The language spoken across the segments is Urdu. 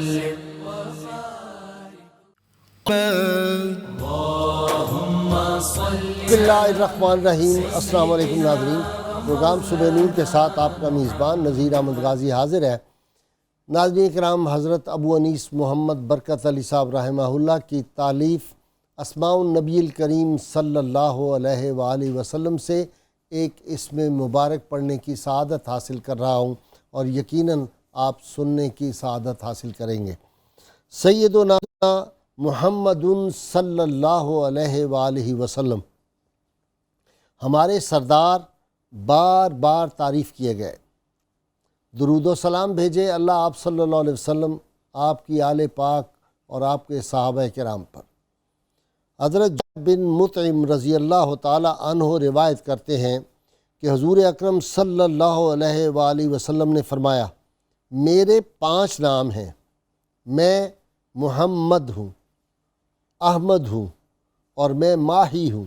بسم اللہ الرحمن الرحیم۔ السلام علیکم ناظرین، پروگرام صبح نور کے ساتھ آپ کا میزبان نذیر احمد غازی حاضر ہے۔ ناظرین کرام، حضرت ابو انیس محمد برکت علی صاحب رحمہ اللہ کی تالیف اسماء النبی الکریم صلی اللہ علیہ وآلہ وسلم سے ایک اسم مبارک پڑھنے کی سعادت حاصل کر رہا ہوں، اور یقیناً آپ سننے کی سعادت حاصل کریں گے۔ سیدنا محمد صلی اللہ علیہ وآلہ وسلم، ہمارے سردار بار بار تعریف کیے گئے، درود و سلام بھیجے اللہ آپ صلی اللہ علیہ وسلم، آپ کی آل پاک اور آپ کے صحابہ کرام پر۔ حضرت جابر بن مطعم رضی اللہ تعالی عنہ روایت کرتے ہیں کہ حضور اکرم صلی اللہ علیہ وآلہ وسلم نے فرمایا، میرے 5 نام ہیں، میں محمد ہوں، احمد ہوں، اور میں ماہی ہوں،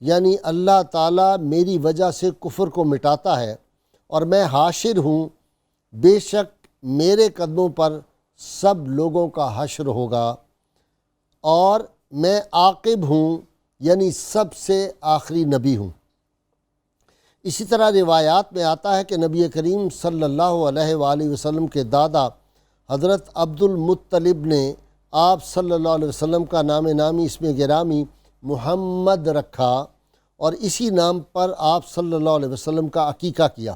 یعنی اللہ تعالیٰ میری وجہ سے کفر کو مٹاتا ہے، اور میں حاشر ہوں، بے شک میرے قدموں پر سب لوگوں کا حشر ہوگا، اور میں عاقب ہوں، یعنی سب سے آخری نبی ہوں۔ اسی طرح روایات میں آتا ہے کہ نبی کریم صلی اللہ علیہ وآلہ وسلم کے دادا حضرت عبد المطلب نے آپ صلی اللہ علیہ وسلم کا نام نامی اسم گرامی محمد رکھا، اور اسی نام پر آپ صلی اللہ علیہ وسلم کا عقیقہ کیا۔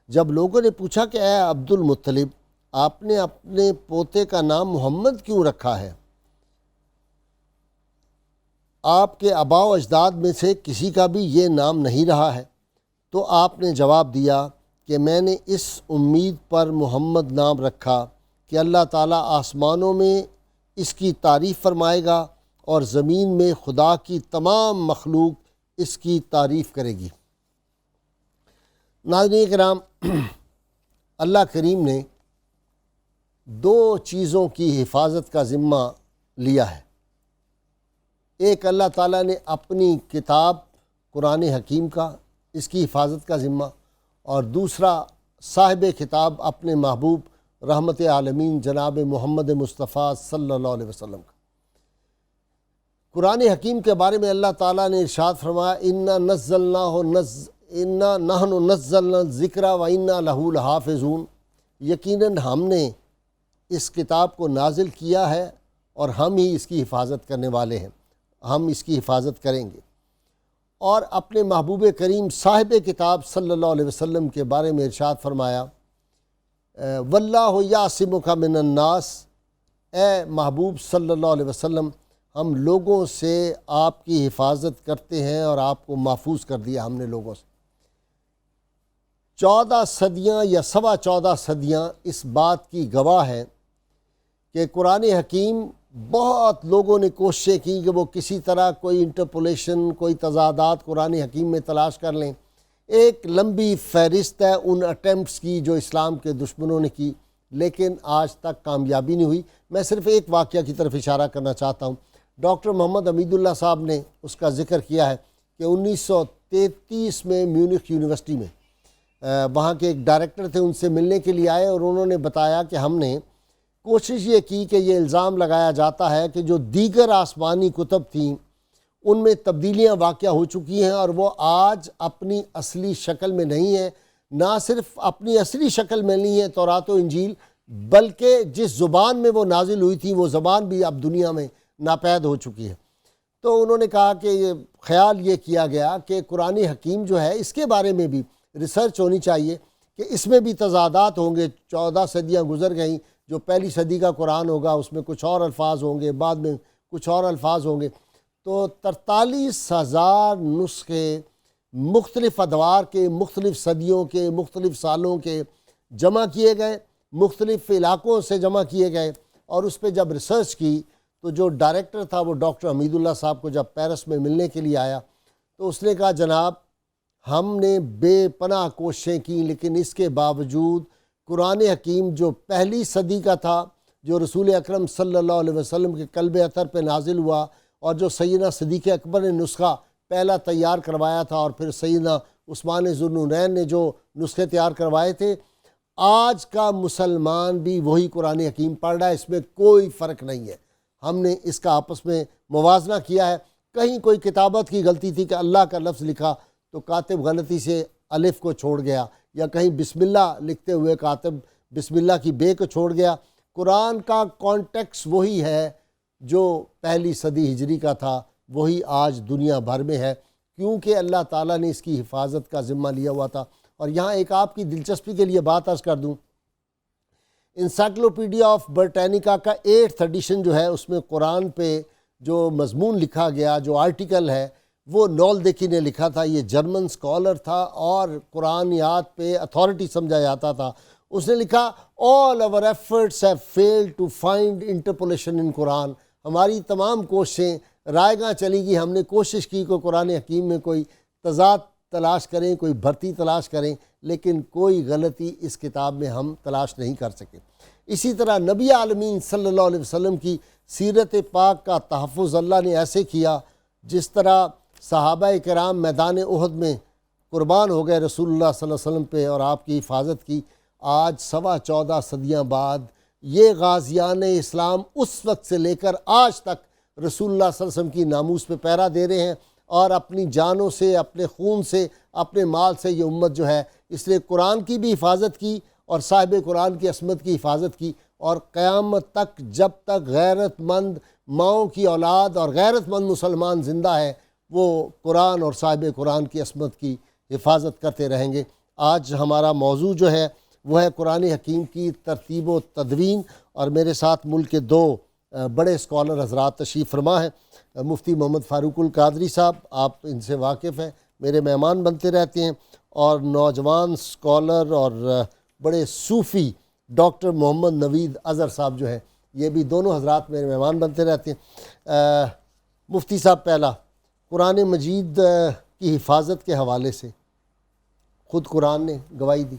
جب لوگوں نے پوچھا کہ اے عبد المطلب، آپ نے اپنے پوتے کا نام محمد کیوں رکھا ہے؟ آپ کے آباء و اجداد میں سے کسی کا بھی یہ نام نہیں رہا ہے؟ تو آپ نے جواب دیا کہ میں نے اس امید پر محمد نام رکھا کہ اللہ تعالیٰ آسمانوں میں اس کی تعریف فرمائے گا، اور زمین میں خدا کی تمام مخلوق اس کی تعریف کرے گی۔ ناظرین کرام، اللہ کریم نے 2 چیزوں کی حفاظت کا ذمہ لیا ہے۔ ایک اللہ تعالیٰ نے اپنی کتاب قرآن حکیم کا، اس کی حفاظت کا ذمہ، اور دوسرا صاحب کتاب اپنے محبوب رحمت عالمین جناب محمد مصطفیٰ صلی اللہ علیہ وسلم کا۔ قرآن حکیم کے بارے میں اللہ تعالیٰ نے ارشاد فرمایا، اِنَّا نَحْنُ نَزَّلْنَا الذِّكْرَ وَإِنَّا لَهُ لَحَافِظُونَ، یقیناً ہم نے اس کتاب کو نازل کیا ہے اور ہم ہی اس کی حفاظت کرنے والے ہیں، ہم اس کی حفاظت کریں گے۔ اور اپنے محبوب کریم صاحب کتاب صلی اللہ علیہ وسلم کے بارے میں ارشاد فرمایا، وَاللَّهُ يَعْصِمُكَ مِنَ النَّاسِ، اے محبوب صلی اللہ علیہ وسلم، ہم لوگوں سے آپ کی حفاظت کرتے ہیں اور آپ کو محفوظ کر دیا ہم نے لوگوں سے۔ 14 صدیاں یا 14.25 صدیاں اس بات کی گواہ ہیں کہ قرآن حکیم بہت لوگوں نے کوششیں کی کہ وہ کسی طرح کوئی انٹرپولیشن، کوئی تضادات قرآن حکیم میں تلاش کر لیں۔ ایک لمبی فہرست ہے ان اٹیمپٹس کی جو اسلام کے دشمنوں نے کی، لیکن آج تک کامیابی نہیں ہوئی۔ میں صرف ایک واقعہ کی طرف اشارہ کرنا چاہتا ہوں۔ ڈاکٹر محمد حمید اللہ صاحب نے اس کا ذکر کیا ہے کہ 1933 میں میونخ یونیورسٹی میں وہاں کے ایک ڈائریکٹر تھے، ان سے ملنے کے لیے آئے، اور انہوں نے بتایا کہ ہم نے کوشش یہ کی کہ یہ الزام لگایا جاتا ہے کہ جو دیگر آسمانی کتب تھیں ان میں تبدیلیاں واقع ہو چکی ہیں، اور وہ آج اپنی اصلی شکل میں نہیں ہیں۔ نہ صرف اپنی اصلی شکل میں نہیں ہے تورات و انجیل، بلکہ جس زبان میں وہ نازل ہوئی تھی وہ زبان بھی اب دنیا میں ناپید ہو چکی ہے۔ تو انہوں نے کہا کہ یہ خیال یہ کیا گیا کہ قرآن حکیم جو ہے اس کے بارے میں بھی ریسرچ ہونی چاہیے کہ اس میں بھی تضادات ہوں گے۔ 14 صدیاں گزر گئیں، جو پہلی صدی کا قرآن ہوگا اس میں کچھ اور الفاظ ہوں گے، بعد میں کچھ اور الفاظ ہوں گے۔ تو 43,000 نسخے مختلف ادوار کے، مختلف صدیوں کے، مختلف سالوں کے جمع کیے گئے، مختلف علاقوں سے جمع کیے گئے، اور اس پہ جب ریسرچ کی تو جو ڈائریکٹر تھا وہ ڈاکٹر حمید اللہ صاحب کو جب پیرس میں ملنے کے لیے آیا تو اس نے کہا، جناب ہم نے بے پناہ کوششیں کی، لیکن اس کے باوجود قرآن حکیم جو پہلی صدی کا تھا، جو رسول اکرم صلی اللہ علیہ وسلم کے قلب اطہر پہ نازل ہوا، اور جو سیدنا صدیق اکبر نے نسخہ پہلا تیار کروایا تھا، اور پھر سیدنا عثمان ذوالنورین نے جو نسخے تیار کروائے تھے، آج کا مسلمان بھی وہی قرآن حکیم پڑھ رہا ہے، اس میں کوئی فرق نہیں ہے۔ ہم نے اس کا آپس میں موازنہ کیا ہے۔ کہیں کوئی کتابت کی غلطی تھی کہ اللہ کا لفظ لکھا تو کاتب غلطی سے الف کو چھوڑ گیا، یا کہیں بسم اللہ لکھتے ہوئے کاتب بسم اللہ کی بے کو چھوڑ گیا۔ قرآن کا کانٹیکس وہی ہے جو پہلی صدی ہجری کا تھا، وہی آج دنیا بھر میں ہے، کیونکہ اللہ تعالیٰ نے اس کی حفاظت کا ذمہ لیا ہوا تھا۔ اور یہاں ایک آپ کی دلچسپی کے لیے بات عرض کر دوں، انسائکلوپیڈیا آف برٹینیکا کا 8th ایڈیشن جو ہے، اس میں قرآن پہ جو مضمون لکھا گیا، جو آرٹیکل ہے، وہ نول دیکی نے لکھا تھا۔ یہ جرمن سکولر تھا اور قرآنیات پہ اتھارٹی سمجھا جاتا تھا۔ اس نے لکھا all our efforts have failed to find interpolation in قرآن۔ ہماری تمام کوششیں رائے گاں چلی گئی، ہم نے کوشش کی کہ قرآن حکیم میں کوئی تضاد تلاش کریں، کوئی بھرتی تلاش کریں، لیکن کوئی غلطی اس کتاب میں ہم تلاش نہیں کر سکے۔ اسی طرح نبی عالمین صلی اللہ علیہ وسلم کی سیرت پاک کا تحفظ اللہ نے ایسے کیا، جس طرح صحابہ کرام میدان احد میں قربان ہو گئے رسول اللہ صلی اللہ علیہ وسلم پہ اور آپ کی حفاظت کی۔ آج 14.25 صدیاں بعد یہ غازیان اسلام اس وقت سے لے کر آج تک رسول اللہ صلی اللہ علیہ وسلم کی ناموس پہ پہرا دے رہے ہیں، اور اپنی جانوں سے، اپنے خون سے، اپنے مال سے یہ امت جو ہے، اس لیے قرآن کی بھی حفاظت کی اور صاحب قرآن کی عصمت کی حفاظت کی، اور قیامت تک جب تک غیرت مند ماؤں کی اولاد اور غیرت مند مسلمان زندہ ہے، وہ قرآن اور صاحب قرآن کی عصمت کی حفاظت کرتے رہیں گے۔ آج ہمارا موضوع جو ہے وہ ہے قرآن حکیم کی ترتیب و تدوین، اور میرے ساتھ ملک کے 2 بڑے اسکالر حضرات تشریف فرما ہیں۔ مفتی محمد فاروق القادری صاحب، آپ ان سے واقف ہیں، میرے مہمان بنتے رہتے ہیں، اور نوجوان اسکالر اور بڑے صوفی ڈاکٹر محمد نوید اظہر صاحب جو ہیں، یہ بھی دونوں حضرات میرے مہمان بنتے رہتے ہیں۔ مفتی صاحب، پہلا قرآن مجید کی حفاظت کے حوالے سے خود قرآن نے گواہی دی۔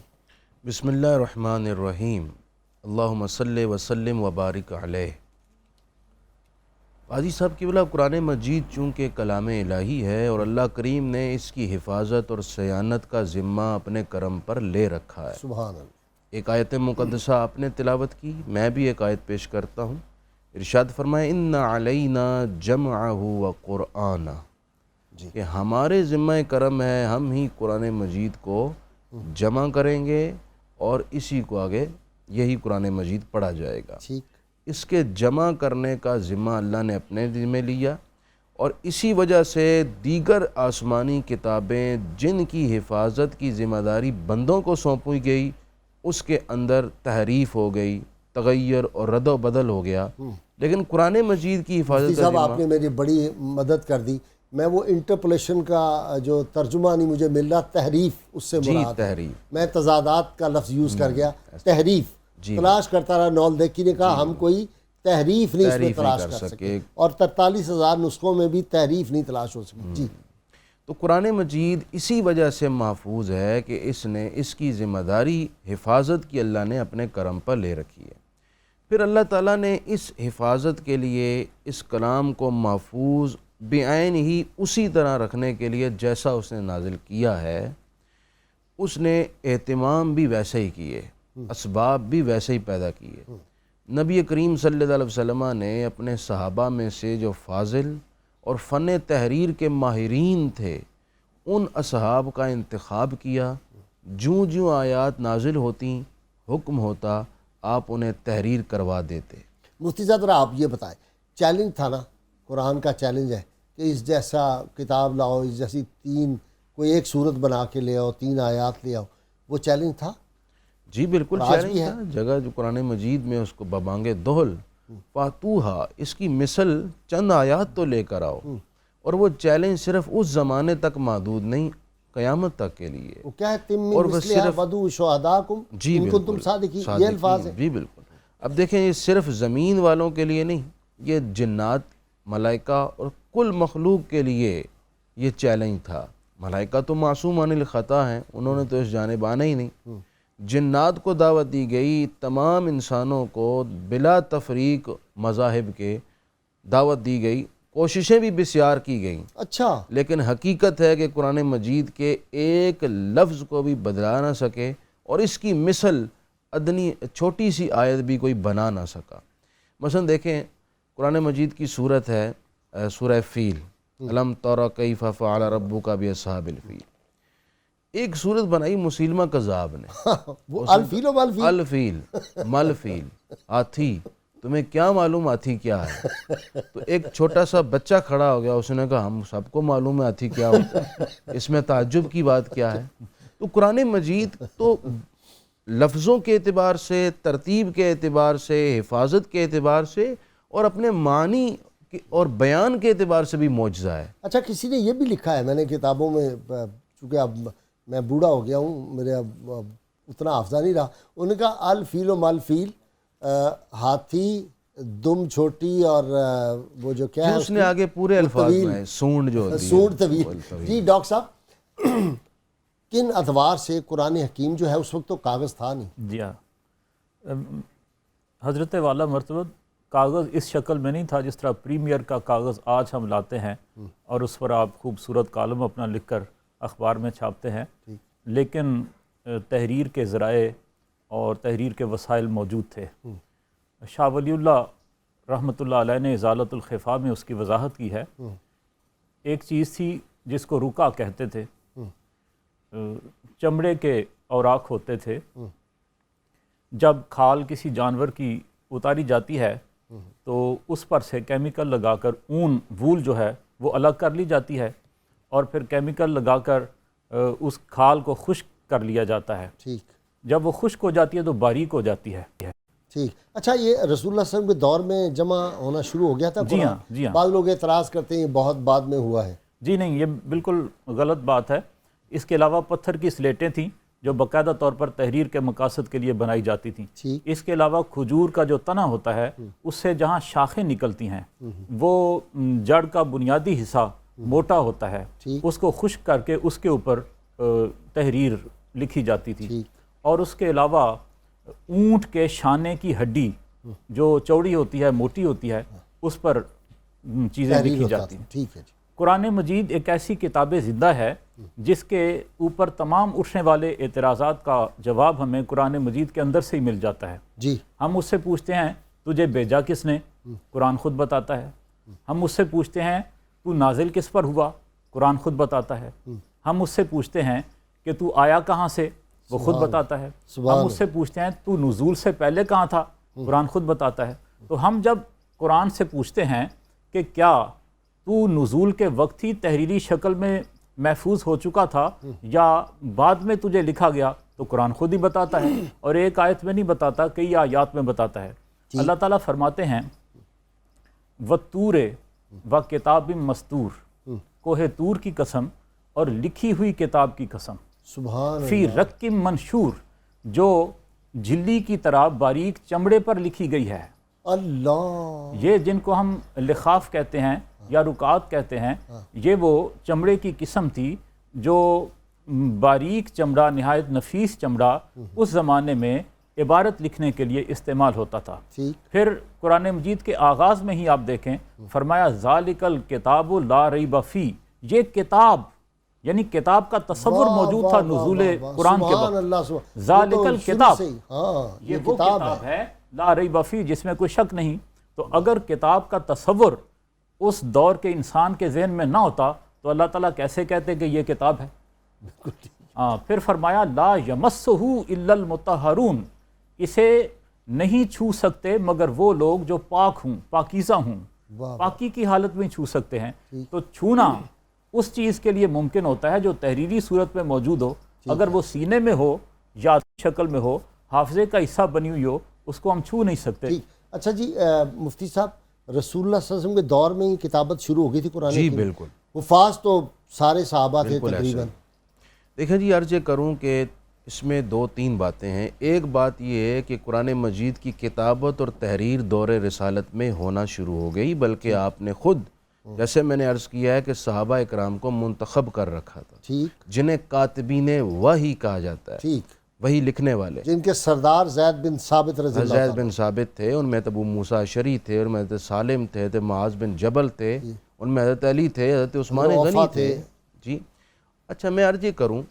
بسم اللہ الرحمن الرحیم، اللہم صلی وسلم وبارک علیہ۔ قاضی صاحب کی بلا قرآن مجید چونکہ کلام الہی ہے اور اللہ کریم نے اس کی حفاظت اور صیانت کا ذمہ اپنے کرم پر لے رکھا ہے۔ سبحان اللہ۔ ایک آیت مقدسہ آپ نے تلاوت کی، میں بھی ایک آیت پیش کرتا ہوں۔ ارشاد فرمائے ان علینا جمعہ وقرآنہ، کہ ہمارے ذمہ کرم ہے، ہم ہی قرآن مجید کو جمع کریں گے اور اسی کو آگے یہی قرآن مجید پڑھا جائے گا۔ ٹھیک۔ اس کے جمع کرنے کا ذمہ اللہ نے اپنے ذمہ لیا، اور اسی وجہ سے دیگر آسمانی کتابیں جن کی حفاظت کی ذمہ داری بندوں کو سونپی گئی، اس کے اندر تحریف ہو گئی، تغیر اور رد و بدل ہو گیا، لیکن قرآن مجید کی حفاظت کا صاحب ذمہ آپ نے میری بڑی مدد کر دی۔ میں وہ انٹرپولیشن کا جو ترجمہ نہیں مجھے مل رہا، تحریف اس سے مراد ہے۔ تحریف، میں تضادات کا لفظ یوز کر گیا، تحریف تلاش کرتا رہا۔ نول دیکی نے کہا ہم کوئی تحریف نہیں اس میں تلاش کر سکے، اور 43,000 نسخوں میں بھی تحریف نہیں تلاش ہو سکی۔ جی، تو قرآن مجید اسی وجہ سے محفوظ ہے کہ اس کی ذمہ داری حفاظت کی اللہ نے اپنے کرم پر لے رکھی ہے۔ پھر اللہ تعالیٰ نے اس حفاظت کے لیے اس کلام کو محفوظ بعین ہی اسی طرح رکھنے کے لیے جیسا اس نے نازل کیا ہے، اس نے اہتمام بھی ویسے ہی کیے، اسباب بھی ویسے ہی پیدا کیے۔ نبی کریم صلی اللہ علیہ وسلم نے اپنے صحابہ میں سے جو فاضل اور فن تحریر کے ماہرین تھے، ان اصحاب کا انتخاب کیا۔ جوں جوں آیات نازل ہوتی، حکم ہوتا، آپ انہیں تحریر کروا دیتے۔ مفتی صاحب ذرا آپ یہ بتائیں، چیلنج تھا نا، قرآن کا چیلنج ہے کہ اس جیسا کتاب لاؤ، اس جیسی کوئی ایک صورت بنا کے لے آؤ، 3 آیات لے آؤ، وہ چیلنج تھا؟ جی بالکل چیلنج تھا۔ جگہ جو قرآن مجید میں اس کو ببانگ دہل فاتوہا، اس کی مثل چند آیات تو لے کر آؤ، اور وہ چیلنج صرف اس زمانے تک محدود نہیں، قیامت تک کے لیے۔ وہ کیا ہے، اور وہ صرف ودو شہداکم ان کنتم صادقین، یہ الفاظ ہیں۔ جی بالکل۔ اب دیکھیں، یہ صرف زمین والوں کے لیے نہیں، یہ جنات، ملائکہ اور کل مخلوق کے لیے یہ چیلنج تھا۔ ملائکہ تو معصوم عن الخطا ہیں، انہوں نے تو اس جانب آنا ہی نہیں۔ جنات کو دعوت دی گئی، تمام انسانوں کو بلا تفریق مذاہب کے دعوت دی گئی، کوششیں بھی بسیار کی گئیں۔ اچھا، لیکن حقیقت ہے کہ قرآن مجید کے ایک لفظ کو بھی بدلا نہ سکے، اور اس کی مثل ادنی چھوٹی سی آیت بھی کوئی بنا نہ سکا۔ مثلا دیکھیں قرآن مجید کی صورت ہے سورہ فیل، الم تر کیف فعل ربک باصحاب الفیل، ایک صورت بنائی مسیلمہ کذاب نے، وہ الفیل و مالفیل، الفیل ملفیل، ہاتھی، تمہیں کیا معلوم ہاتھی کیا ہے؟ تو ایک چھوٹا سا بچہ کھڑا ہو گیا، اس نے کہا ہم سب کو معلوم ہے ہاتھی کیا ہوتا ہے، اس میں تعجب کی بات کیا ہے؟ تو قرآن مجید تو لفظوں کے اعتبار سے، ترتیب کے اعتبار سے، حفاظت کے اعتبار سے اور اپنے معنی اور بیان کے اعتبار سے بھی معجزہ ہے۔ اچھا کسی نے یہ بھی لکھا ہے، میں نے کتابوں میں، چونکہ اب میں بوڑھا ہو گیا ہوں، میرے اب اتنا حافظہ نہیں رہا، انہوں نے کہا الفیل و مالفیل، ہاتھی، دم چھوٹی، اور وہ جو کیا ہے اس نے آگے پورے الفاظ طویل، میں سونڈ جو ہوتی ہے، سونڈ طویل۔ جی ڈاکٹر صاحب، کن ادوار سے قرآن حکیم جو ہے، اس وقت تو کاغذ تھا نہیں؟ جی ہاں، حضرت والا مرتبہ کاغذ اس شکل میں نہیں تھا جس طرح پریمیئر کا کاغذ آج ہم لاتے ہیں اور اس پر آپ خوبصورت کالم اپنا لکھ کر اخبار میں چھاپتے ہیں، لیکن تحریر کے ذرائع اور تحریر کے وسائل موجود تھے۔ شاہ ولی اللہ رحمۃ اللہ علیہ نے ازالۃ الخفا میں اس کی وضاحت کی ہے۔ ایک چیز تھی جس کو رکا کہتے تھے، چمڑے کے اوراق ہوتے تھے، جب کھال کسی جانور کی اتاری جاتی ہے تو اس پر سے کیمیکل لگا کر اون، وول جو ہے وہ الگ کر لی جاتی ہے، اور پھر کیمیکل لگا کر اس کھال کو خشک کر لیا جاتا ہے۔ ٹھیک، جب وہ خشک ہو جاتی ہے تو باریک ہو جاتی ہے۔ ٹھیک۔ اچھا یہ رسول اللہ صلی اللہ علیہ وسلم کے دور میں جمع ہونا شروع ہو گیا تھا جی قرآن؟ ہاں، جی ہاں۔ بعض لوگ اعتراض کرتے ہیں یہ بہت بعد میں ہوا ہے۔ جی نہیں، یہ بالکل غلط بات ہے۔ اس کے علاوہ پتھر کی سلیٹیں تھیں جو باقاعدہ طور پر تحریر کے مقاصد کے لیے بنائی جاتی تھیں۔ ٹھیک، اس کے علاوہ کھجور کا جو تنا ہوتا ہے، اس سے جہاں شاخیں نکلتی ہیں وہ جڑ کا بنیادی حصہ موٹا ہوتا ہے، ٹھیک، اس کو خشک کر کے اس کے اوپر تحریر لکھی جاتی تھی۔ ٹھیک، اور اس کے علاوہ اونٹ کے شانے کی ہڈی جو چوڑی ہوتی ہے، موٹی ہوتی ہے، اس پر چیزیں تحریر لکھی ہوتا جاتی تھا۔ ہیں۔ ٹھیک ہے جی۔ قرآن مجید ایک ایسی کتاب زندہ ہے جس کے اوپر تمام اٹھنے والے اعتراضات کا جواب ہمیں قرآن مجید کے اندر سے ہی مل جاتا ہے۔ جی، ہم اس سے پوچھتے ہیں تجھے بھیجا کس نے؟ قرآن خود بتاتا ہے۔ ہم اس سے پوچھتے ہیں تو نازل کس پر ہوا؟ قرآن خود بتاتا ہے۔ ہم اس سے پوچھتے ہیں کہ تو آیا کہاں سے؟ وہ خود بتاتا ہے۔ ہم اس سے پوچھتے ہیں تو نزول سے پہلے کہاں تھا؟ قرآن خود بتاتا ہے۔ تو ہم جب قرآن سے پوچھتے ہیں کہ کیا تو نزول کے وقت ہی تحریری شکل میں محفوظ ہو چکا تھا یا بعد میں تجھے لکھا گیا، تو قرآن خود ہی بتاتا ہے، اور ایک آیت میں نہیں بتاتا، کئی آیات میں بتاتا ہے۔ اللہ تعالیٰ فرماتے ہیں وَالطُّورِ وَکِتَابٍ مَسْطُورٍ، کوہ طور کی قسم اور لکھی ہوئی کتاب کی قسم، سبحان فی اللہ، رق منشور، جو جھلی کی طرح باریک چمڑے پر لکھی گئی ہے۔ اللہ، یہ جن کو ہم لخاف کہتے ہیں یا رکات کہتے ہیں، یہ وہ چمڑے کی قسم تھی جو باریک چمڑا، نہایت نفیس چمڑا اس زمانے میں عبارت لکھنے کے لیے استعمال ہوتا تھا۔ ٹھیک، پھر قرآن مجید کے آغاز میں ہی آپ دیکھیں، فرمایا ذالک الکتاب لا ریب فی، یہ کتاب یعنی کتاب کا تصور موجود تھا نزول قرآن کے سبحان وقت۔ اللہ، ذالک الکتاب، ہاں یہ وہ کتاب ہے لا ریب فی جس میں کوئی شک نہیں۔ تو اگر کتاب کا تصور اس دور کے انسان کے ذہن میں نہ ہوتا تو اللہ تعالیٰ کیسے کہتے کہ یہ کتاب ہے؟ پھر فرمایا لا یمسہ الا المطہرون، اسے نہیں چھو سکتے مگر وہ لوگ جو پاک ہوں، پاکیزہ ہوں، پاکی کی حالت میں چھو سکتے ہیں۔ تو چھونا اس چیز کے لیے ممکن ہوتا ہے جو تحریری صورت میں موجود ہو، اگر وہ سینے میں ہو، یادی شکل میں ہو، حافظے کا حصہ بنی ہوئی ہو، اس کو ہم چھو نہیں سکتے۔ ٹھیک۔ اچھا جی، مفتی صاحب، رسول اللہ صلی اللہ علیہ وسلم کے دور میں ہی کتابت شروع ہو گئی تھی قرآن جی کی؟ بالکل، حفاظ تو سارے صحابہ تھے بالکل تقریباً۔ دیکھیں جی، عرض کروں کہ اس میں دو تین باتیں ہیں۔ ایک بات یہ ہے کہ قرآن مجید کی کتابت اور تحریر دور رسالت میں ہونا شروع ہو گئی، بلکہ آپ نے خود، جیسے میں نے عرض کیا ہے کہ صحابہ اکرام کو منتخب کر رکھا تھا، ٹھیک، جنہیں کاتبین وحی کہا جاتا ہے، ٹھیک، وہی لکھنے والے۔ جن کے سردار زید بن ثابت رضی اللہ زید بن ثابت تھے، ان میں ابو موسیٰ اشعری تھے، ان میں حضرت سالم تھے، حضرت معاذ بن جبل تھے، ان میں حضرت علی تھے، حضرت عثمان غنی تھے۔ جی اچھا، میں عرض یہ کروں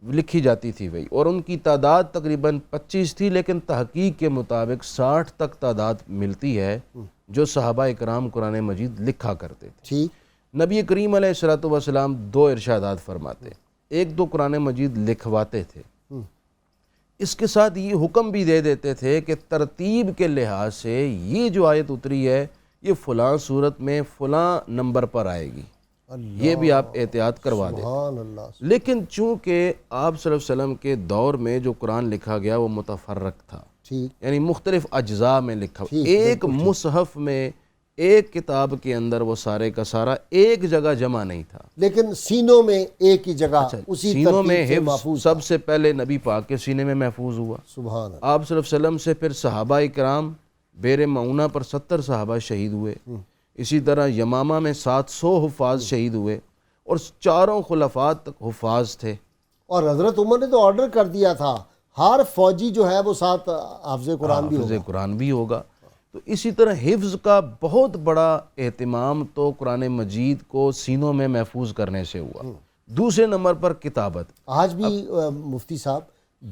لکھی جاتی تھی وہی، اور ان کی تعداد تقریباً 25 تھی، لیکن تحقیق کے مطابق 60 تک تعداد ملتی ہے جو صحابہ اکرام قرآن مجید لکھا کرتے تھے۔ ٹھیک، نبی کریم علیہ الصلوۃ والسلام 2 ارشادات فرماتے، ایک تو قرآن مجید لکھواتے تھے، اس کے ساتھ یہ حکم بھی دے دیتے تھے کہ ترتیب کے لحاظ سے یہ جو آیت اتری ہے یہ فلاں صورت میں فلاں نمبر پر آئے گی، یہ بھی آپ احتیاط کروا دیں۔ سبحان اللہ۔ لیکن چونکہ آپ صلی اللہ علیہ وسلم کے دور میں جو قرآن لکھا گیا وہ متفرق تھا، ٹھیک، یعنی مختلف اجزاء میں لکھا، ٹھیک، ایک مصحف میں ایک کتاب کے اندر وہ سارے کا سارا ایک جگہ جمع نہیں تھا، لیکن سینوں میں ایک ہی جگہ اسی سینوں میں ترتیب سے حفظ محفوظ۔ سب سے پہلے نبی پاک کے سینے میں محفوظ ہوا، سبحان اللہ۔ آپ صلی اللہ علیہ وسلم سے پھر صحابہ اکرام، بیر معونہ پر 70 صحابہ شہید ہوئے، اسی طرح یمامہ میں 700 حفاظ شہید ہوئے، اور 4 خلفات تک حفاظ تھے۔ اور حضرت عمر نے تو آرڈر کر دیا تھا ہر فوجی جو ہے وہ ساتھ حافظ قرآن بھی حافظ ہوگا۔ قرآن بھی ہوگا۔ تو اسی طرح حفظ کا بہت بڑا اہتمام تو قرآن مجید کو سینوں میں محفوظ کرنے سے ہوا۔ دوسرے نمبر پر کتابت۔ آج بھی مفتی صاحب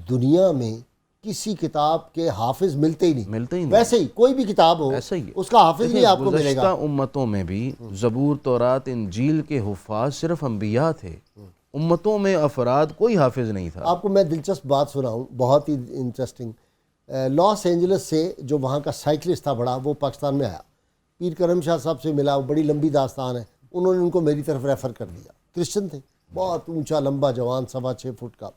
دنیا میں کسی کتاب کے حافظ ملتے ہی نہیں، ملتے ہی نہیں، ویسے ہی کوئی بھی کتاب ہو ایسا ہی ہے۔ اس کا حافظ نہیں آپ کو ملے گا۔ گزشتہ امتوں میں بھی زبور، تورات، انجیل کے حفاظ صرف انبیاء تھے، امتوں میں افراد کوئی حافظ نہیں تھا۔ آپ کو میں دلچسپ بات سناؤں، بہت ہی انٹرسٹنگ۔ لاس اینجلس سے جو وہاں کا سائیکلسٹ تھا بڑا، وہ پاکستان میں آیا، پیر کرم شاہ صاحب سے ملا، بڑی لمبی داستان ہے، انہوں نے ان کو میری طرف ریفر کر دیا۔ کرسچن تھے، بہت اونچا لمبا جوان، 6.25 فٹ کا،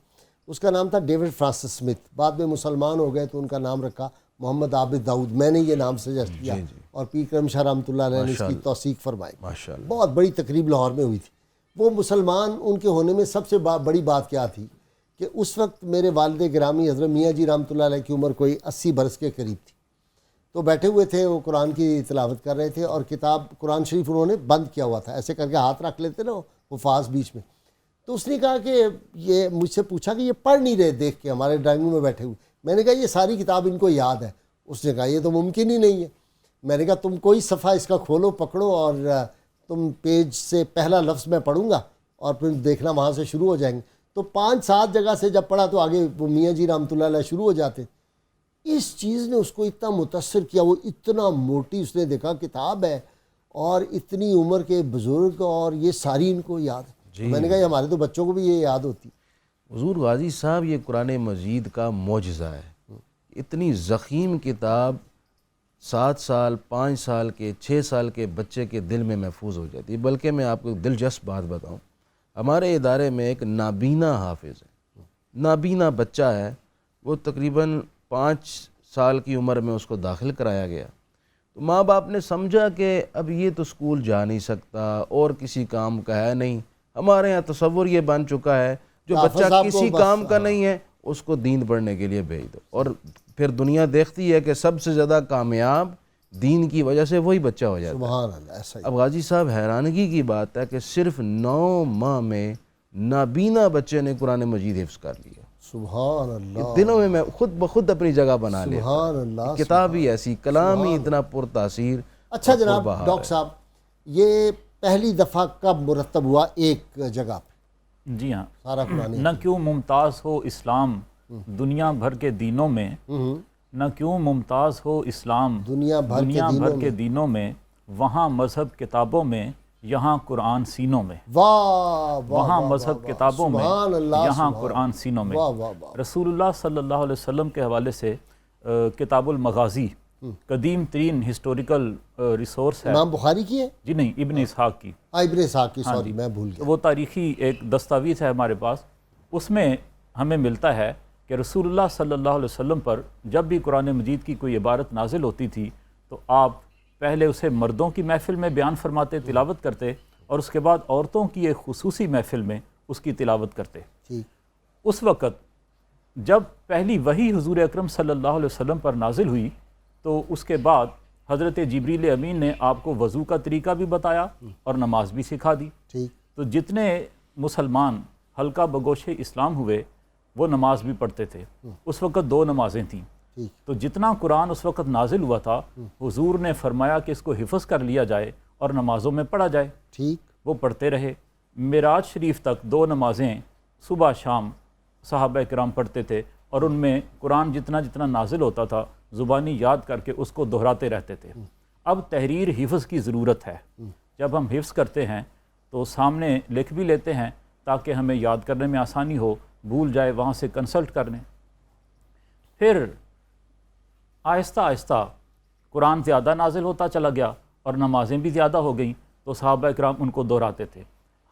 اس کا نام تھا ڈیوڈ فرانسس سمتھ۔ بعد میں مسلمان ہو گئے تو ان کا نام رکھا محمد عابد داؤد، میں نے یہ نام سجیسٹ کیا، اور پیر کرم شاہ رحمۃ اللہ علیہ نے اس کی توثیق فرمائی۔ ماشاءاللہ۔ بہت بڑی تقریب لاہور میں ہوئی تھی۔ وہ مسلمان ان کے ہونے میں سب سے بڑی بات کیا تھی کہ اس وقت میرے والد گرامی حضرت میاں جی رحمۃ اللہ علیہ کی عمر کوئی 80 برس کے قریب تھی۔ تو بیٹھے ہوئے تھے، وہ قرآن کی تلاوت کر رہے تھے، اور کتاب قرآن شریف انہوں نے بند کیا ہوا تھا، ایسے کر کے ہاتھ رکھ لیتے نا حفاظ بیچ میں۔ تو اس نے کہا کہ یہ مجھ سے پوچھا کہ یہ پڑھ نہیں رہے دیکھ کے ہمارے ڈرائنگ روم میں بیٹھے ہوئے۔ میں نے کہا یہ ساری کتاب ان کو یاد ہے۔ اس نے کہا یہ تو ممکن ہی نہیں ہے۔ میں نے کہا تم کوئی صفحہ اس کا کھولو، پکڑو، اور تم پیج سے پہلا لفظ میں پڑھوں گا اور پھر دیکھنا وہاں سے شروع ہو جائیں گے۔ تو 5-7 جگہ سے جب پڑھا تو آگے وہ میاں جی رحمۃ اللہ علیہ شروع ہو جاتے۔ اس چیز نے اس کو اتنا متاثر کیا، وہ اتنا موٹی، اس نے دیکھا کتاب ہے اور اتنی عمر کے بزرگ، اور یہ ساری ان کو یاد ہے۔ میں نے کہا یہ ہمارے تو بچوں کو بھی یہ یاد ہوتی۔ حضور غازی صاحب یہ قرآن مجید کا معجزہ ہے، اتنی ضخیم کتاب 7 سال، 5 سال کے، 6 سال کے بچے کے دل میں محفوظ ہو جاتی ہے۔ بلکہ میں آپ کو ایک دلچسپ بات بتاؤں، ہمارے ادارے میں ایک نابینا حافظ ہے، نابینا بچہ ہے، وہ تقریباً 5 سال کی عمر میں اس کو داخل کرایا گیا۔ تو ماں باپ نے سمجھا کہ اب یہ تو اسکول جا نہیں سکتا اور کسی کام کا ہے نہیں۔ ہمارے ہاں تصور یہ بن چکا ہے جو بچہ کسی کام کا نہیں ہے اس کو دین پڑھنے کے لیے بھیج دو، اور پھر دنیا دیکھتی ہے کہ سب سے زیادہ کامیاب دین کی وجہ سے وہی بچہ ہو جاتا ہے۔ سبحان اللہ، ایسا ہی۔ اب غازی صاحب حیرانگی کی بات ہے کہ صرف 9 ماہ میں نابینا بچے نے قرآن مجید حفظ کر لیا۔ سبحان اللہ، دلوں میں خود بخود اپنی جگہ بنا لیا۔ سبحان اللہ۔ کتاب ہی ایسی، کلام ہی اتنا پرتاثیر۔ اچھا جناب ڈاکٹر صاحب، یہ پہلی دفعہ کب مرتب ہوا ایک جگہ پہ جی ہاں، سارا قرآن؟ نہ کیوں ممتاز ہو اسلام دنیا بھر کے دینوں میں، نہ کیوں ممتاز ہو اسلام دنیا بھر کے دینوں میں، وہاں مذہب کتابوں میں، یہاں قرآن سینوں میں۔ واہ، وہاں مذہب کتابوں میں، سبحان اللہ، یہاں قرآن سینوں میں۔ واہ واہ واہ۔ رسول اللہ صلی اللہ علیہ وسلم کے حوالے سے کتاب المغازی قدیم ترین ہسٹوریکل ریسورس ہے۔ امام بخاری کی ہے؟ جی نہیں، ابن اسحاق کی، ابن اسحاق کی، سوری میں بھول گیا۔ وہ تاریخی ایک دستاویز ہے ہمارے پاس۔ اس میں ہمیں ملتا ہے کہ رسول اللہ صلی اللہ علیہ وسلم پر جب بھی قرآن مجید کی کوئی عبارت نازل ہوتی تھی تو آپ پہلے اسے مردوں کی محفل میں بیان فرماتے، تلاوت کرتے، اور اس کے بعد عورتوں کی ایک خصوصی محفل میں اس کی تلاوت کرتے۔ ٹھیک۔ اس وقت جب پہلی وحی حضور اکرم صلی اللہ علیہ وسلم پر نازل ہوئی تو اس کے بعد حضرت جبریل امین نے آپ کو وضو کا طریقہ بھی بتایا اور نماز بھی سکھا دی۔ ٹھیک۔ تو جتنے مسلمان حلقہ بگوش اسلام ہوئے وہ نماز بھی پڑھتے تھے۔ اس وقت 2 نمازیں تھیں۔ ٹھیک۔ تو جتنا قرآن اس وقت نازل ہوا تھا حضور نے فرمایا کہ اس کو حفظ کر لیا جائے اور نمازوں میں پڑھا جائے۔ ٹھیک۔ وہ پڑھتے رہے۔ معراج شریف تک 2 نمازیں صبح شام صحابہ کرام پڑھتے تھے اور ان میں قرآن جتنا جتنا نازل ہوتا تھا زبانی یاد کر کے اس کو دہراتے رہتے تھے۔ اب تحریر حفظ کی ضرورت ہے۔ جب ہم حفظ کرتے ہیں تو سامنے لکھ بھی لیتے ہیں تاکہ ہمیں یاد کرنے میں آسانی ہو، بھول جائے وہاں سے کنسلٹ کر لیں۔ پھر آہستہ آہستہ قرآن زیادہ نازل ہوتا چلا گیا اور نمازیں بھی زیادہ ہو گئیں تو صحابہ اکرام ان کو دہراتے تھے۔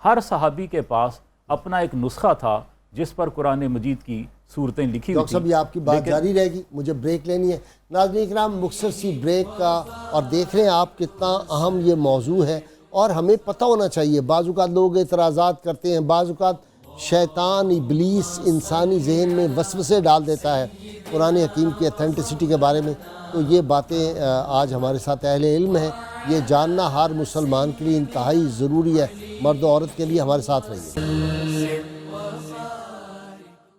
ہر صحابی کے پاس اپنا ایک نسخہ تھا جس پر قرآن مجید کی صورتیں لکھی ہوئی ڈاکٹر صاحب یہ آپ کی بات جاری رہے گی، مجھے بریک لینی ہے۔ ناظرین کرام مختصر سی بریک کا، اور دیکھ رہے ہیں آپ کتنا اہم یہ موضوع ہے اور ہمیں پتہ ہونا چاہیے۔ بعض اوقات لوگ اعتراضات کرتے ہیں، بعض اوقات شیطان ابلیس انسانی ذہن میں وسوسے ڈال دیتا ہے قرآن حکیم کی اتھینٹسٹی کے بارے میں، تو یہ باتیں آج ہمارے ساتھ اہل علم ہیں، یہ جاننا ہر مسلمان کے لیے انتہائی ضروری ہے، مرد و عورت کے لیے۔ ہمارے ساتھ رہیے۔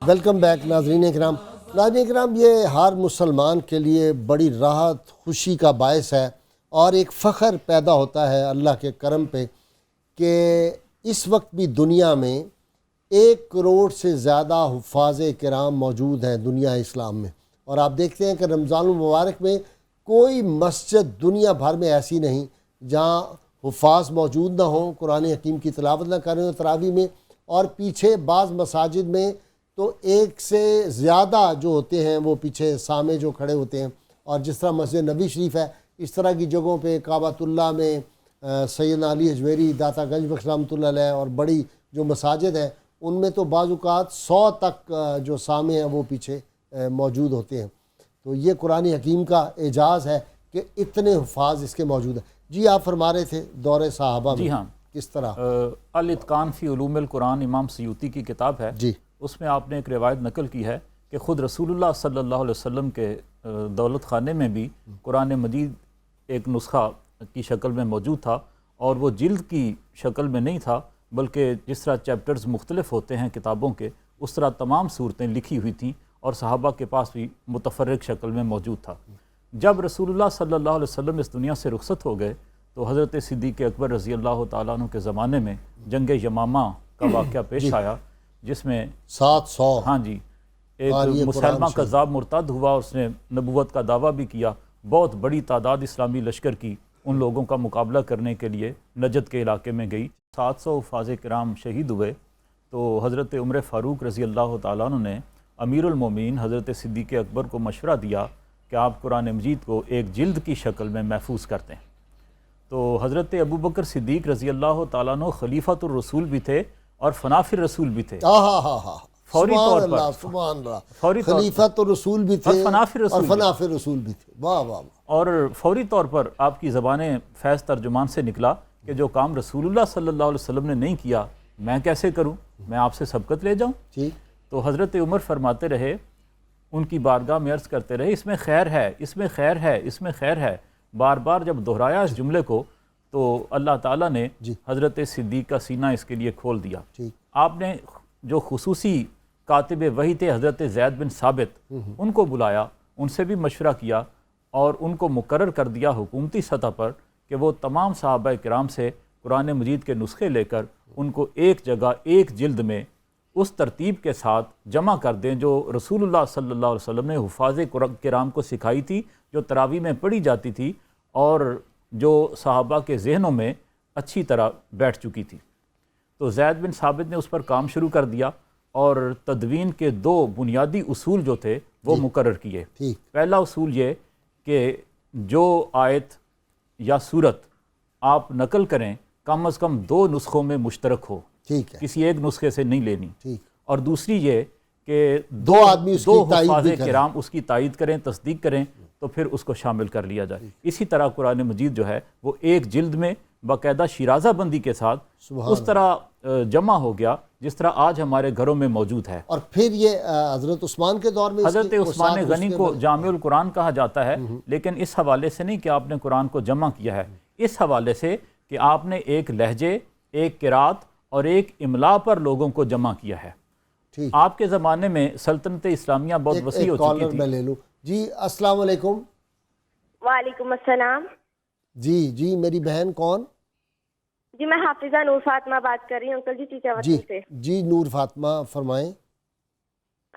ویلکم بیک ناظرین کرام۔ ناظرین کرام، یہ ہر مسلمان کے لیے بڑی راحت خوشی کا باعث ہے اور ایک فخر پیدا ہوتا ہے اللہ کے کرم پہ کہ اس وقت بھی دنیا میں 1 کروڑ سے زیادہ حفاظ کرام موجود ہیں دنیا اسلام میں، اور آپ دیکھتے ہیں کہ رمضان المبارک میں کوئی مسجد دنیا بھر میں ایسی نہیں جہاں حفاظ موجود نہ ہوں، قرآن حکیم کی تلاوت نہ کریں ہوں تراویح میں، اور پیچھے بعض مساجد میں تو 1 سے زیادہ جو ہوتے ہیں وہ پیچھے سامع جو کھڑے ہوتے ہیں، اور جس طرح مسجد نبی شریف ہے اس طرح کی جگہوں پہ کعبۃ اللہ میں سیدنا علی اجمیری داتا گنج بخش رحمۃ اللہ علیہ اور بڑی جو مساجد ہیں ان میں تو بعض اوقات 100 تک جو سامع ہیں وہ پیچھے موجود ہوتے ہیں۔ تو یہ قرآن حکیم کا اعجاز ہے کہ اتنے حفاظ اس کے موجود ہیں۔ جی آپ فرما رہے تھے دور صحابہ میں جی ہاں، کس طرح الاتقان فی علوم القرآن امام سیوطی کی کتاب ہے، جی اس میں آپ نے ایک روایت نقل کی ہے کہ خود رسول اللہ صلی اللہ علیہ وسلم کے دولت خانے میں بھی قرآن مجید ایک نسخہ کی شکل میں موجود تھا، اور وہ جلد کی شکل میں نہیں تھا بلکہ جس طرح چیپٹرز مختلف ہوتے ہیں کتابوں کے اس طرح تمام صورتیں لکھی ہوئی تھیں، اور صحابہ کے پاس بھی متفرق شکل میں موجود تھا۔ جب رسول اللہ صلی اللہ علیہ وسلم اس دنیا سے رخصت ہو گئے تو حضرت صدیق اکبر رضی اللہ تعالیٰ عنہ کے زمانے میں جنگ یمامہ کا واقعہ پیش آیا، جس میں 700 ہاں جی ایک مسلمہ کذاب مرتد ہوا، اس نے نبوت کا دعویٰ بھی کیا، بہت بڑی تعداد اسلامی لشکر کی ان لوگوں کا مقابلہ کرنے کے لیے نجد کے علاقے میں گئی۔ 700 حفاظ کرام شہید ہوئے تو حضرت عمر فاروق رضی اللہ تعالیٰ عنہ نے امیر المومنین حضرت صدیق اکبر کو مشورہ دیا کہ آپ قرآن مجید کو ایک جلد کی شکل میں محفوظ کرتے ہیں۔ تو حضرت ابوبکر صدیق رضی اللہ تعالیٰ عنہ خلیفۃ الرسول بھی تھے اور فناف الرسول بھی تھے، فوری طور پر سبحان اللہ، فوری طور خلیفۃ الرسول بھی تھے اور فناف الرسول اور فناف الرسول بھی تھے۔ واہ واہ۔ اور فوری طور پر آپ کی زبان فیض ترجمان سے نکلا کہ جو کام رسول اللہ صلی اللہ علیہ وسلم نے نہیں کیا میں کیسے کروں، میں آپ سے سبقت لے جاؤں۔ ٹھیک۔ تو حضرت عمر فرماتے رہے، ان کی بارگاہ میں عرض کرتے رہے اس میں خیر ہے، اس میں خیر ہے، اس میں خیر ہے، بار بار جب دہرایا اس جملے کو تو اللہ تعالیٰ نے حضرت صدیق کا سینہ اس کے لیے کھول دیا۔ آپ نے جو خصوصی کاتب وحی تھے حضرت زید بن ثابت، ان کو بلایا، ان سے بھی مشورہ کیا اور ان کو مقرر کر دیا حکومتی سطح پر کہ وہ تمام صحابہ کرام سے قرآن مجید کے نسخے لے کر ان کو ایک جگہ ایک جلد میں اس ترتیب کے ساتھ جمع کر دیں جو رسول اللہ صلی اللہ علیہ وسلم نے حفاظ کرام کو سکھائی تھی، جو تراویح میں پڑھی جاتی تھی اور جو صحابہ کے ذہنوں میں اچھی طرح بیٹھ چکی تھی۔ تو زید بن ثابت نے اس پر کام شروع کر دیا اور تدوین کے 2 بنیادی اصول جو تھے وہ مقرر کیے۔ پہلا اصول یہ کہ جو آیت یا سورت آپ نقل کریں کم از کم 2 نسخوں میں مشترک ہو، کسی ایک نسخے سے نہیں لینی، اور دوسری یہ کہ 2 آدمی اس کی حفاظ کرام اس کی تائید کریں، تصدیق کریں تو پھر اس کو شامل کر لیا جائے۔ اسی طرح قرآن مجید جو ہے وہ ایک جلد میں باقاعدہ شیرازہ بندی کے ساتھ اس طرح جمع ہو گیا جس طرح آج ہمارے گھروں میں موجود ہے۔ اور پھر یہ حضرت عثمان کے دور میں حضرت عثمان غنی کو جامع القرآن کہا جاتا ہے، لیکن اس حوالے سے نہیں کہ آپ نے قرآن کو جمع کیا ہے، اس حوالے سے کہ آپ نے ایک لہجے، ایک قرات اور ایک املا پر لوگوں کو جمع کیا ہے۔ آپ کے زمانے میں سلطنت اسلامیہ بہت وسیع ہو چکی تھی۔ میں لے لوں۔ جی السلام علیکم۔ وعلیکم السلام۔ جی میری بہن کون؟ جی میں حافظہ نور فاطمہ بات کر رہی ہوں انکل جی چیچاوطن سے۔ جی نور فاطمہ فرمائیں۔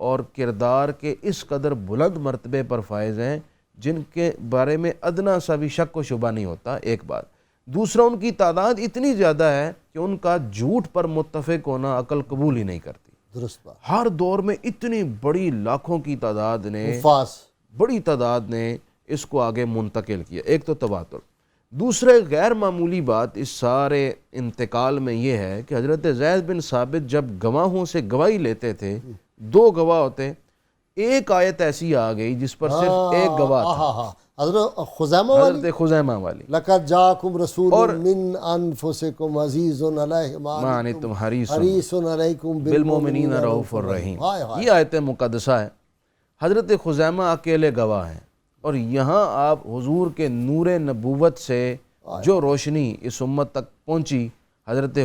اور کردار کے اس قدر بلند مرتبے پر فائز ہیں جن کے بارے میں ادنا سا بھی شک و شبہ نہیں ہوتا، ایک بات۔ دوسرا، ان کی تعداد اتنی زیادہ ہے کہ ان کا جھوٹ پر متفق ہونا عقل قبول ہی نہیں کرتی۔ درست بات۔ ہر دور میں اتنی بڑی لاکھوں کی تعداد نے، بڑی تعداد نے اس کو آگے منتقل کیا۔ ایک تو تواتر، دوسرے غیر معمولی بات اس سارے انتقال میں یہ ہے کہ حضرت زید بن ثابت جب گواہوں سے گواہی لیتے تھے، 2 گواہ ہوتے، ایک آیت ایسی آ گئی جس پر صرف ایک گواہ تھا، حضرت خزیمہ والی، لقد جاءکم رسول من انفسکم عزیز علیہ ما عنتم حریص علیکم بالمؤمنین رؤوف الرحیم۔ یہ آیت مقدسہ ہے۔ حضرت خزیمہ اکیلے گواہ ہیں، اور یہاں آپ حضور کے نور نبوت سے جو روشنی اس امت تک پہنچی، حضرت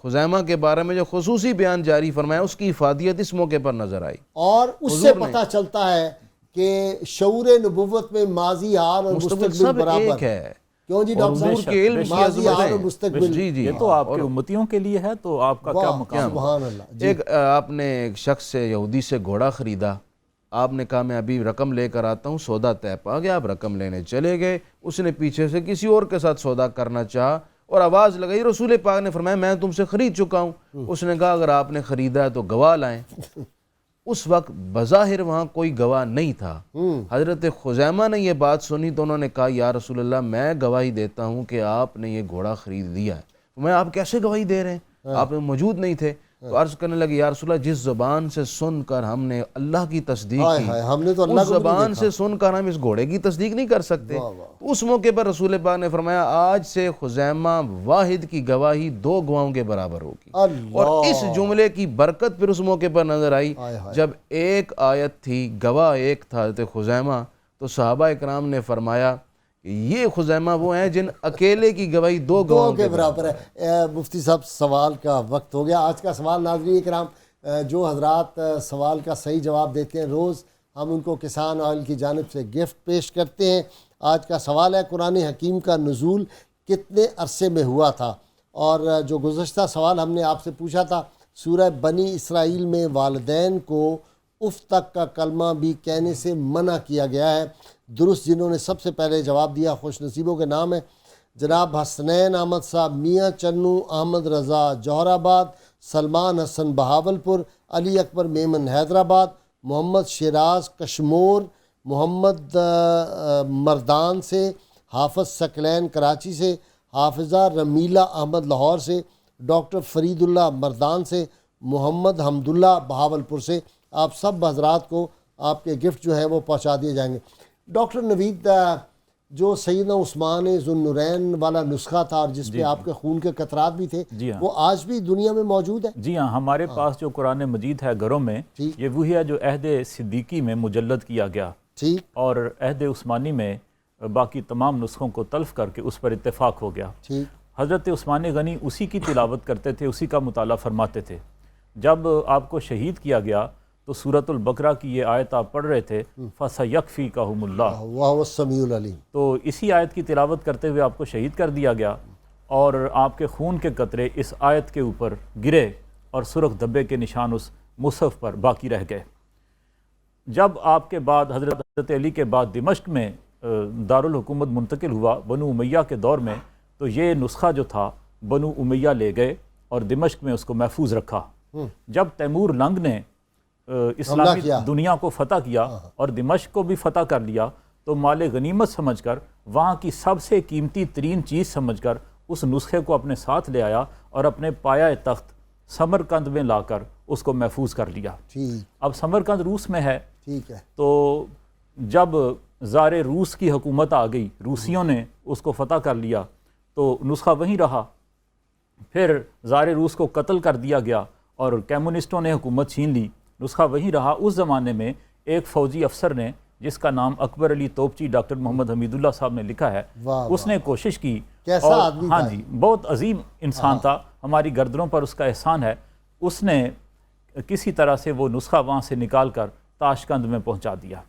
خزیمہ کے بارے میں جو خصوصی بیان جاری فرمایا، اس کی افادیت اس موقع پر نظر آئی، اور اس سے پتہ چلتا ہے کہ شعور نبوت میں ماضی، حال اور مستقبل برابر ہے۔ کیوں جی ڈاکٹر صاحب؟ کے علم ماضی، حال اور مستقبل، جی یہ تو آپ کے امتیوں کے لیے ہے، تو آپ کا کیا مقام؟ سبحان اللہ۔ ایک آپ نے ایک شخص سے، یہودی سے گھوڑا خریدا، آپ نے کہا میں ابھی رقم لے کر آتا ہوں، سودا طے پا گیا، آپ رقم لینے چلے گئے، اس نے پیچھے سے کسی اور کے ساتھ سودا کرنا چاہا اور آواز لگائی، رسول پاک نے فرمایا میں تم سے خرید چکا ہوں۔ اس نے کہا اگر آپ نے خریدا ہے تو گواہ لائیں۔ اس وقت بظاہر وہاں کوئی گواہ نہیں تھا۔ حضرت خزیمہ نے یہ بات سنی تو انہوں نے کہا یا رسول اللہ، میں گواہی دیتا ہوں کہ آپ نے یہ گھوڑا خرید لیا ہے۔ میں آپ کیسے گواہی دے رہے ہیں؟ آپ موجود نہیں تھے۔ تو عرض کرنے لگے یا رسول اللہ، جس زبان سے سن کر ہم نے اللہ کی تصدیق کی، اس زبان سے سن کر ہم اس گھوڑے کی تصدیق نہیں کر سکتے۔ اس موقع پر رسول پاک نے فرمایا آج سے خزیمہ واحد کی گواہی 2 گواہوں کے برابر ہوگی۔ اور اس جملے کی برکت پھر اس موقع پر نظر آئی جب ایک آیت تھی، گواہ ایک تھا حضرت خزیمہ، تو صحابہ اکرام نے فرمایا یہ خزیمہ وہ ہیں جن اکیلے کی گواہی 2 گواہوں کے برابر ہے۔ مفتی صاحب، سوال کا وقت ہو گیا۔ آج کا سوال ناظرین کرام، جو حضرات سوال کا صحیح جواب دیتے ہیں، روز ہم ان کو کسان آئل کی جانب سے گفٹ پیش کرتے ہیں۔ آج کا سوال ہے قرآن حکیم کا نزول کتنے عرصے میں ہوا تھا؟ اور جو گزشتہ سوال ہم نے آپ سے پوچھا تھا، سورہ بنی اسرائیل میں والدین کو اف تک کا کلمہ بھی کہنے سے منع کیا گیا ہے۔ درست جنہوں نے سب سے پہلے جواب دیا، خوش نصیبوں کے نام ہے جناب حسنین احمد صاحب، میاں چنو احمد رضا جوہر آباد، سلمان حسن بہاولپور، علی اکبر میمن حیدرآباد، محمد شیراز کشمور، محمد مردان سے، حافظ ثقلین کراچی سے، حافظہ رمیلہ احمد لاہور سے، ڈاکٹر فرید اللہ مردان سے، محمد حمداللہ بہاولپور سے۔ آپ سب حضرات کو آپ کے گفٹ جو ہیں وہ پہنچا دیے جائیں گے۔ ڈاکٹر نوید، جو سیدنا عثمان ذوالنورین والا نسخہ تھا اور جس پہ آپ کے خون کے قطرات بھی تھے، وہ آج بھی دنیا میں موجود ہے؟ جی ہاں، ہمارے پاس جو قرآن مجید ہے گھروں میں، یہ وہی ہے جو عہد صدیقی میں مجلد کیا گیا، اور عہد عثمانی میں باقی تمام نسخوں کو تلف کر کے اس پر اتفاق ہو گیا۔ حضرت عثمان غنی اسی کی تلاوت کرتے تھے، اسی کا مطالعہ فرماتے تھے۔ جب آپ کو شہید کیا گیا تو سورۃ البقرہ کی یہ آیت آپ پڑھ رہے تھے، فَسَيَكْفِيكَهُمُ اللَّهُ، وَهُوَ السَّمِيعُ الْعَلِيمُ، تو اسی آیت کی تلاوت کرتے ہوئے آپ کو شہید کر دیا گیا، اور آپ کے خون کے قطرے اس آیت کے اوپر گرے اور سرخ دھبے کے نشان اس مصحف پر باقی رہ گئے۔ جب آپ کے بعد حضرت علی کے بعد دمشق میں دارالحکومت منتقل ہوا بنو امیہ کے دور میں، تو یہ نسخہ جو تھا بنو امیہ لے گئے اور دمشق میں اس کو محفوظ رکھا۔ جب تیمور لنگ نے اسلامی دنیا کو فتح کیا اور دمشق کو بھی فتح کر لیا، تو مال غنیمت سمجھ کر، وہاں کی سب سے قیمتی ترین چیز سمجھ کر اس نسخے کو اپنے ساتھ لے آیا اور اپنے پایہ تخت سمرقند میں لا کر اس کو محفوظ کر لیا۔ اب سمرقند روس میں ہے، تو جب زار روس کی حکومت آ گئی، روسیوں نے اس کو فتح کر لیا، تو نسخہ وہیں رہا۔ پھر زار روس کو قتل کر دیا گیا اور کمیونسٹوں نے حکومت چھین لی، نسخہ وہیں رہا۔ اس زمانے میں ایک فوجی افسر نے، جس کا نام اکبر علی توپچی ڈاکٹر محمد حمید اللہ صاحب نے لکھا ہے، اس نے کوشش کی، ہاں جی، بہت عظیم انسان تھا، ہماری گردنوں پر اس کا احسان ہے، اس نے کسی طرح سے وہ نسخہ وہاں سے نکال کر تاشقند میں پہنچا دیا۔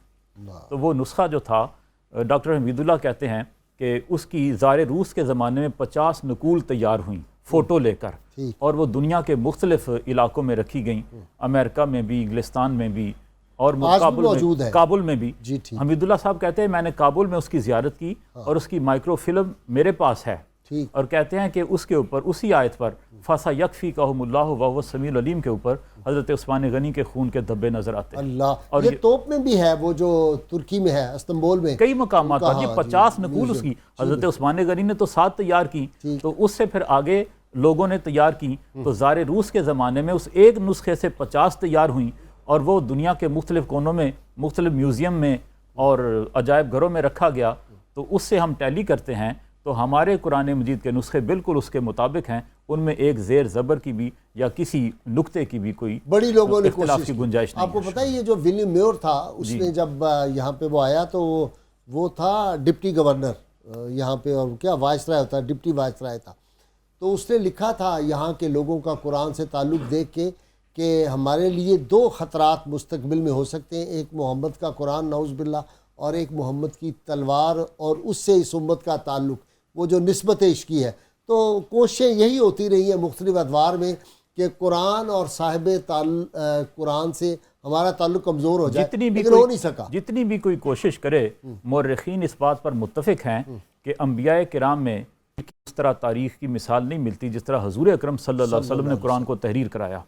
تو وہ نسخہ جو تھا، ڈاکٹر حمید اللہ کہتے ہیں کہ اس کی زار روس کے زمانے میں 50 نقول تیار ہوئیں فوٹو لے کر، ٹھیک۔ اور وہ دنیا کے مختلف علاقوں میں رکھی گئیں، امریکہ میں بھی، انگلستان میں بھی، اور آج بھی موجود ہے۔ کابل میں بھی۔ جی ٹھیک حمید اللہ صاحب کہتے ہیں میں نے کابل میں اس کی زیارت کی اور اس کی مائکرو فلم میرے پاس ہے، ٹھیک۔ اور کہتے ہیں کہ اس کے اوپر اسی آیت پر فَسَ يَكْفِيكَهُمُ اللَّهُ وَهُوَ السَّمِيعُ الْعَلِيمُ کے اوپر حضرت عثمان غنی کے خون کے دھبے نظر آتے ہیں۔ اللہ، اور یہ توپ میں بھی ہے، وہ جو ترکی میں ہے، استنبول میں کئی مقامات پر جی 50 نقول اس میوزیم۔ کی حضرت عثمان غنی نے تو 7 تیار کی، تو اس سے پھر آگے لوگوں نے تیار کی، تو زار روس کے زمانے میں اس ایک نسخے سے 50 تیار ہوئیں، اور وہ دنیا کے مختلف کونوں میں، مختلف میوزیم میں اور عجائب گھروں میں رکھا گیا۔ تو اس سے ہم ٹیلی کرتے ہیں تو ہمارے قرآن مجید کے نسخے بالکل اس کے مطابق ہیں، ان میں ایک زیر زبر کی بھی یا کسی نقطے کی بھی کوئی بڑی لوگوں نے اختلاف کوشش کی گنجائش نہیں آپ کو ہے۔ پتہ ہے یہ جو ولیم میور تھا، اس نے جب یہاں پہ وہ آیا تو وہ تھا ڈپٹی گورنر یہاں پہ، اور کیا وائسرائے ہوتا ہے، ڈپٹی وائسرائے تھا، تو اس نے لکھا تھا یہاں کے لوگوں کا قرآن سے تعلق دیکھ کے کہ ہمارے لیے 2 خطرات مستقبل میں ہو سکتے ہیں، ایک محمد کا قرآن نعوذ باللہ، اور ایک محمد کی تلوار اور اس سے اس امت کا تعلق، وہ جو نسبت عشقی ہے۔ تو کوششیں یہی ہوتی رہی ہیں مختلف ادوار میں کہ قرآن اور صاحب قرآن سے ہمارا تعلق کمزور ہو جائے، لیکن ہو نہیں سکا۔ جتنی بھی کوئی کوشش کرے، مورخین اس بات پر متفق ہیں کہ انبیاء کرام میں اس طرح تاریخ کی مثال نہیں ملتی جس طرح حضور اکرم صلی اللہ علیہ وسلم نے قرآن کو تحریر کرایا،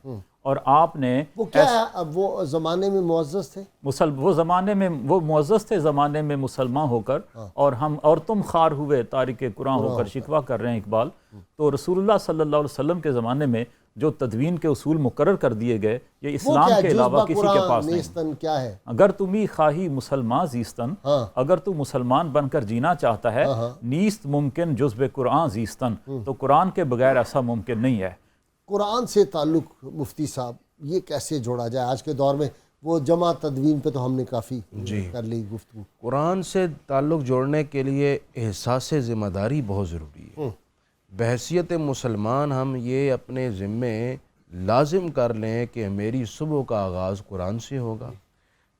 اور آپ نے وہ کیا ہے، اب وہ زمانے میں معزز تھے، وہ زمانے میں وہ معزز تھے، زمانے میں مسلمان ہو کر، اور تم خار ہوئے تارک قرآن ہو کر شکوہ کر رہے ہیں اقبال۔ تو رسول اللہ صلی اللہ علیہ وسلم کے زمانے میں جو تدوین کے اصول مقرر کر دیے گئے، یہ اسلام کے علاوہ کسی کے پاس نہیں۔ نیستن کیا ہے؟ اگر تمی خواہی مسلمان زیستن، اگر تو مسلمان بن کر جینا چاہتا ہے، نیست ممکن جز قرآن زیستن، تو قرآن کے بغیر ایسا ممکن نہیں ہے۔ قرآن سے تعلق مفتی صاحب یہ کیسے جوڑا جائے آج کے دور میں؟ وہ جمع تدوین پہ تو ہم نے کافی کر لی گفتگو۔ قرآن سے تعلق جوڑنے کے لیے احساس ذمہ داری بہت ضروری ہے۔ بحیثیت مسلمان ہم یہ اپنے ذمے لازم کر لیں کہ میری صبح کا آغاز قرآن سے ہوگا۔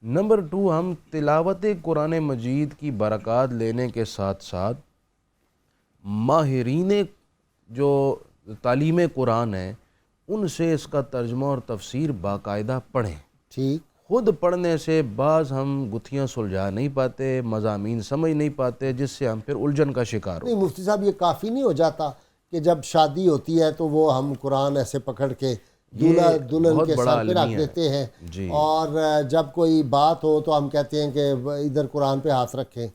نمبر 2، ہم تلاوت قرآن مجید کی برکات لینے کے ساتھ ساتھ ماہرین جو تعلیم قرآن ہیں ان سے اس کا ترجمہ اور تفسیر باقاعدہ پڑھیں۔ ٹھیک۔ خود پڑھنے سے بعض ہم گتھیاں سلجھا نہیں پاتے، مضامین سمجھ نہیں پاتے، جس سے ہم پھر الجھن کا شکار نہیں مفتی صاحب، یہ کافی نہیں ہو جاتا کہ جب شادی ہوتی ہے تو وہ ہم قرآن ایسے پکڑ کے دولہا دلہن کے سر پہ رکھ دیتے ہیں، اور جب کوئی بات ہو تو ہم کہتے ہیں کہ ادھر قرآن پہ ہاتھ رکھیں۔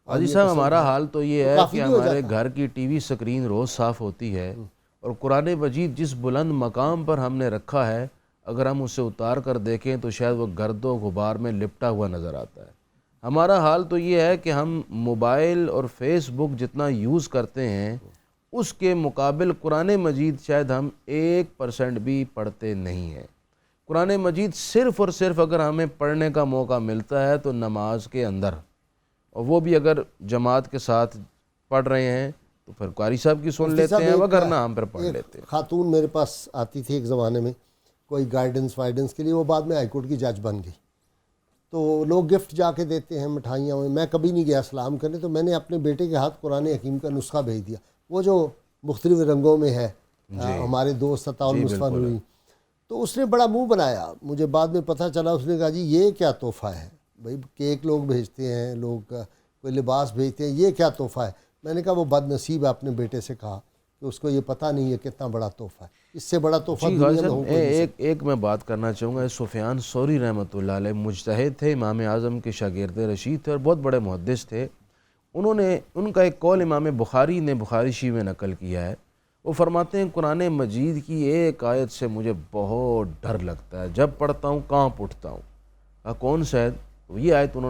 حاجی صاحب، ہمارا حال تو یہ ہے کہ ہمارے گھر کی ٹی وی سکرین روز صاف ہوتی ہے، اور قرآن مجید جس بلند مقام پر ہم نے رکھا ہے اگر ہم اسے اتار کر دیکھیں تو شاید وہ گرد و غبار میں لپٹا ہوا نظر آتا ہے۔ ہمارا حال تو یہ ہے کہ ہم موبائل اور فیس بک جتنا یوز کرتے ہیں اس کے مقابل قرآن مجید شاید ہم 1% بھی پڑھتے نہیں ہیں۔ قرآن مجید صرف اور صرف اگر ہمیں پڑھنے کا موقع ملتا ہے تو نماز کے اندر، اور وہ بھی اگر جماعت کے ساتھ پڑھ رہے ہیں تو پھر قاری صاحب کی سن لیتے ہیں، وگرنہ ہم پھر پڑھ لیتے ہیں۔ خاتون میرے پاس آتی تھی ایک زمانے میں کوئی گائیڈنس وائیڈنس کے لیے، وہ بعد میں ہائی کورٹ کی جج بن گئی، تو لوگ گفٹ جا کے دیتے ہیں، مٹھائیاں۔ میں کبھی نہیں گیا سلام کرنے، تو میں نے اپنے بیٹے کے ہاتھ قرآن حکیم کا نسخہ بھیج دیا، وہ جو مختلف رنگوں میں ہے، ہمارے دوست عطاء المصطفیٰ نوری، تو اس نے بڑا منہ بنایا۔ مجھے بعد میں پتہ چلا، اس نے کہا جی یہ کیا تحفہ ہے بھائی، کیک لوگ بھیجتے ہیں، لوگ کوئی لباس بھیجتے ہیں، یہ کیا تحفہ ہے؟ میں نے کہا وہ بد نصیب ہے، اپنے بیٹے سے کہا کہ اس کو یہ پتہ نہیں ہے کتنا بڑا تحفہ ہے، اس سے بڑا تحفہ دنیا میں ہو کوئی۔ ایک میں بات کرنا چاہوں گا، سفیان ثوری رحمۃ اللہ علیہ مجتہد تھے، امام اعظم کے شاگرد رشید تھے اور بہت بڑے محدث تھے۔ ان کا ایک قول امام بخاری نے بخاری شریف میں نقل کیا ہے، وہ فرماتے ہیں قرآن مجید کی ایک آیت سے مجھے بہت ڈر لگتا ہے، جب پڑھتا ہوں کانپ اٹھتا ہوں۔ کون سا ہے؟ یہ آیت انہوں نے